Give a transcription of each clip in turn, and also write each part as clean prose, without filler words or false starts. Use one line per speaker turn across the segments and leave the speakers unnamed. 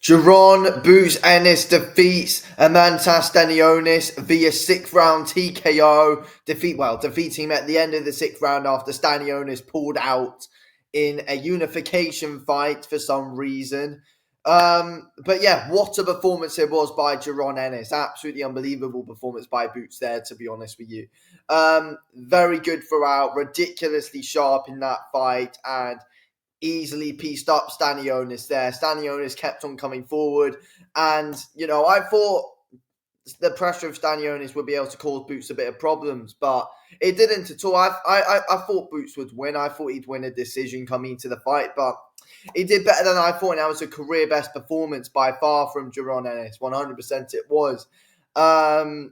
Jaron Boots Ennis defeats Eimantas Stanionis via sixth round TKO. Defeating him at the end of the sixth round after Stanionis pulled out in a unification fight for some reason. But yeah, what a performance it was by Jaron Ennis. Absolutely unbelievable performance by Boots there, to be honest with you. Very good throughout, ridiculously sharp in that fight, and easily pieced up Stanionis there. Stanionis kept on coming forward, and I thought the pressure of Stanionis would be able to cause Boots a bit of problems, but it didn't at all. I thought Boots would win. I thought he'd win a decision coming into the fight, but he did better than I thought, and that was a career best performance by far from Jaron Ennis. 100% it was.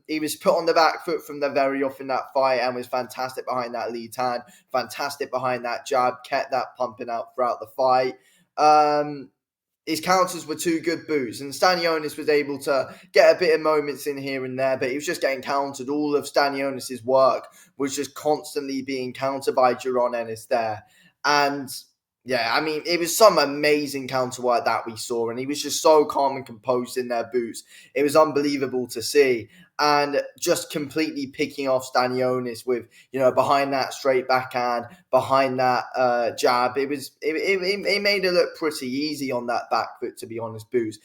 He was put on the back foot from the very off in that fight and was fantastic behind that lead hand, fantastic behind that jab, kept that pumping out throughout the fight. His counters were too good, Boots, and Stanionis was able to get a bit of moments in here and there, but he was just getting countered. All of Stanionis' work was just constantly being countered by Jaron Ennis there. And yeah, I mean, it was some amazing counter work that we saw, and he was just so calm and composed in their Boots. It was unbelievable to see, and just completely picking off Stanionis with, behind that straight backhand, behind that jab. It made it look pretty easy on that back foot, to be honest, Boots.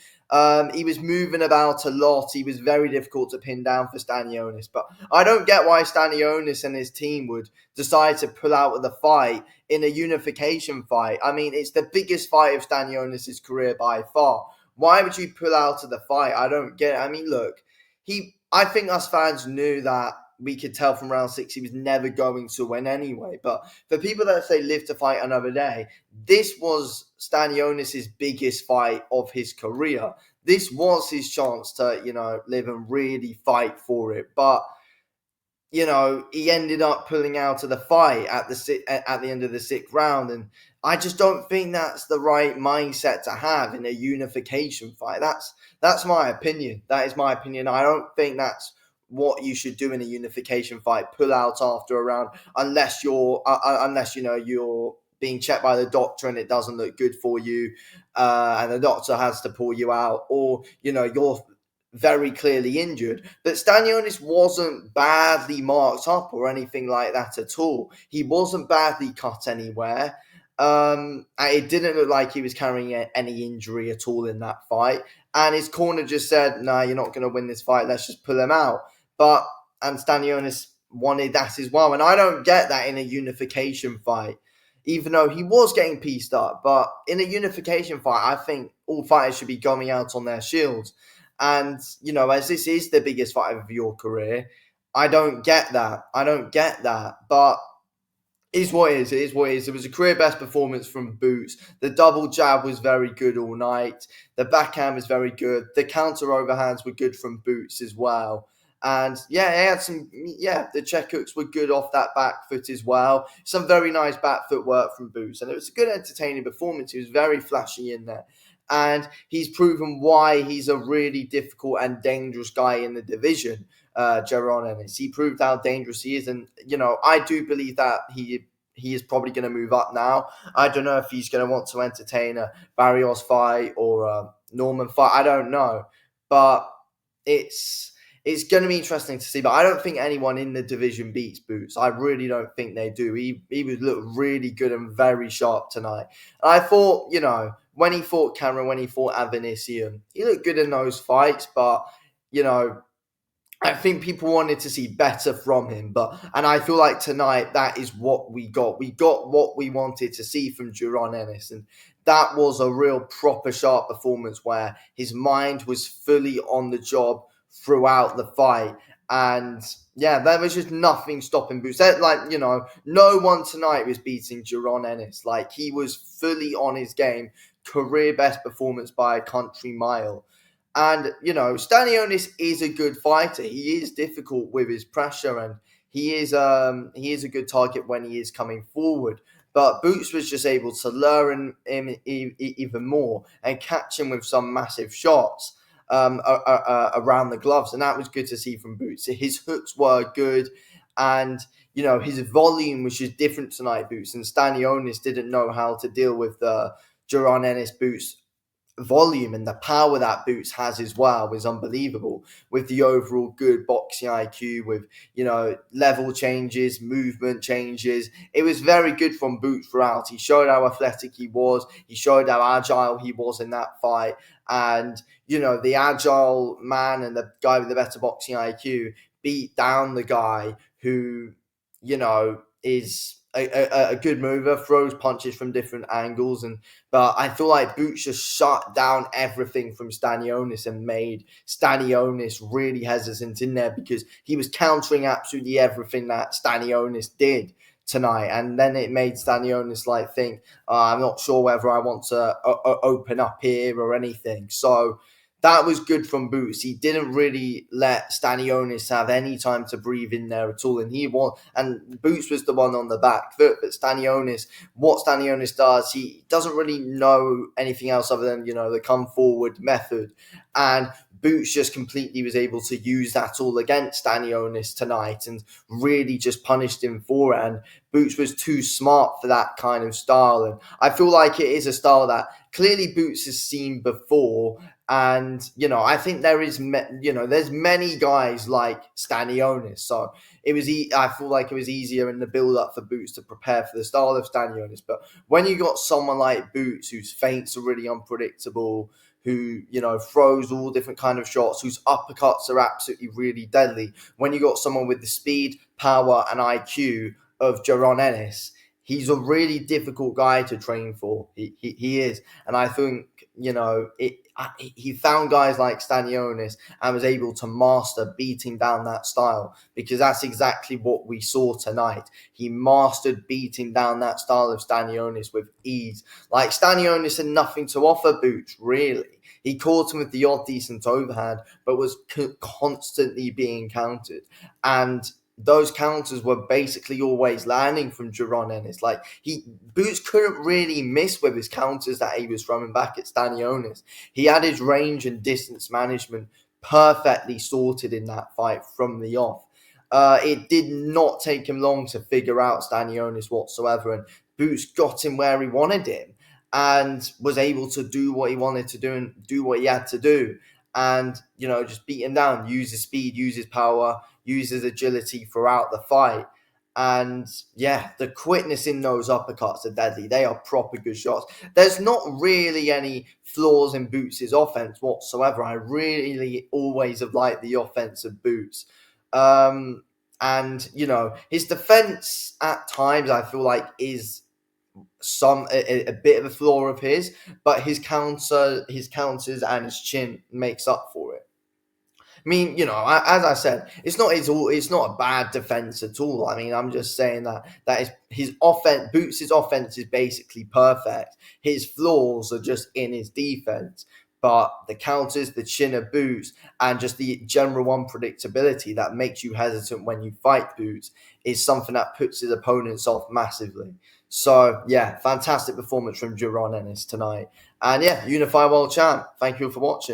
He was moving about a lot. He was very difficult to pin down for Stanionis, but I don't get why Stanionis and his team would decide to pull out of the fight in a unification fight. I mean, it's the biggest fight of Stanionis' career by far. Why would you pull out of the fight? I don't get it. I mean, look, I think us fans knew that. We could tell from round 6 he was never going to win anyway. But for people that say live to fight another day, this was Stanionis' biggest fight of his career. This was his chance to, live and really fight for it. But he ended up pulling out of the fight at the end of the sixth round, and I just don't think that's the right mindset to have in a unification fight. That's my opinion. That is my opinion. I don't think that's what you should do in a unification fight. Pull out after a round, unless you're being checked by the doctor and it doesn't look good for you, and the doctor has to pull you out, or you're very clearly injured. But Stanionis wasn't badly marked up or anything like that at all. He wasn't badly cut anywhere. It didn't look like he was carrying any injury at all in that fight. And his corner just said, "No, you're not going to win this fight. Let's just pull him out." And Stanionis wanted that as well. And I don't get that in a unification fight, even though he was getting pieced up. But in a unification fight, I think all fighters should be going out on their shields. And, as this is the biggest fight of your career, I don't get that. But it is what it is. It is what it is. It was a career best performance from Boots. The double jab was very good all night. The backhand was very good. The counter overhands were good from Boots as well. And yeah, the check hooks were good off that back foot as well. Some very nice back foot work from Boots. And it was a good, entertaining performance. He was very flashy in there. And he's proven why he's a really difficult and dangerous guy in the division, Jaron Ennis. He proved how dangerous he is. And, I do believe that he is probably going to move up now. I don't know if he's going to want to entertain a Barrios fight or a Norman fight. I don't know. But it's going to be interesting to see. But I don't think anyone in the division beats Boots. I really don't think they do. He would look really good and very sharp tonight. And I thought, when he fought Cameron, when he fought Avanesian, he looked good in those fights. But, I think people wanted to see better from him. And I feel like tonight, that is what we got. We got what we wanted to see from Jaron Ennis. And that was a real proper sharp performance where his mind was fully on the job throughout the fight. And yeah, there was just nothing stopping Boots. No one tonight was beating Jaron Ennis. Like, he was fully on his game. Career best performance by a country mile. And, Stanionis is a good fighter. He is difficult with his pressure, and he is a good target when he is coming forward. But Boots was just able to lure him even more and catch him with some massive shots around the gloves. And that was good to see from Boots. His hooks were good, and, his volume was just different tonight, Boots. And Stanionis didn't know how to deal with the Jaron Ennis Boots volume and the power that Boots has as well is unbelievable, with the overall good boxing IQ, with, level changes, movement changes. It was very good from Boots throughout. He showed how athletic he was, he showed how agile he was in that fight. And, the agile man and the guy with the better boxing IQ beat down the guy who, is a good mover, throws punches from different angles. But I feel like Boots just shut down everything from Stanionis and made Stanionis really hesitant in there, because he was countering absolutely everything that Stanionis did tonight. And then it made Stanionis think, I'm not sure whether I want to open up here or anything. So that was good from Boots. He didn't really let Stanionis have any time to breathe in there at all. And Boots was the one on the back foot. But what Stanionis does, he doesn't really know anything else other than, the come forward method. And Boots just completely was able to use that all against Stanionis tonight and really just punished him for it. And Boots was too smart for that kind of style. And I feel like it is a style that clearly Boots has seen before. And, I think there's many guys like Stanionis. So I feel like it was easier in the build up for Boots to prepare for the style of Stanionis. But when you got someone like Boots, whose feints are really unpredictable, who, throws all different kind of shots, whose uppercuts are absolutely really deadly. When you got someone with the speed, power and IQ of Jaron Ennis, he's a really difficult guy to train for. He is. And I think, he found guys like Stanionis and was able to master beating down that style, because that's exactly what we saw tonight. He mastered beating down that style of Stanionis with ease. Like, Stanionis had nothing to offer Boots, really. He caught him with the odd decent overhand, but was constantly being countered. And those counters were basically always landing from Jaron Ennis. Boots couldn't really miss with his counters that he was throwing back at Stanionis. He had his range and distance management perfectly sorted in that fight from the off. It did not take him long to figure out Stanionis whatsoever, and Boots got him where he wanted him and was able to do what he wanted to do and do what he had to do. And, just beat him down, use his speed, use his power, use his agility throughout the fight. And yeah, the quickness in those uppercuts are deadly. They are proper good shots. There's not really any flaws in Boots' offense whatsoever. I really always have liked the offense of Boots. And, his defense at times, I feel like, is a bit of a flaw of his, but his counters and his chin makes up for it. I mean, as I said, it's not a bad defense at all. I mean, I'm just saying that is his offense. Boots' offense is basically perfect. His flaws are just in his defense. But the counters, the chin of Boots, and just the general unpredictability that makes you hesitant when you fight Boots is something that puts his opponents off massively. So, yeah, fantastic performance from Jaron Ennis tonight. And yeah, Unify World Champ. Thank you for watching.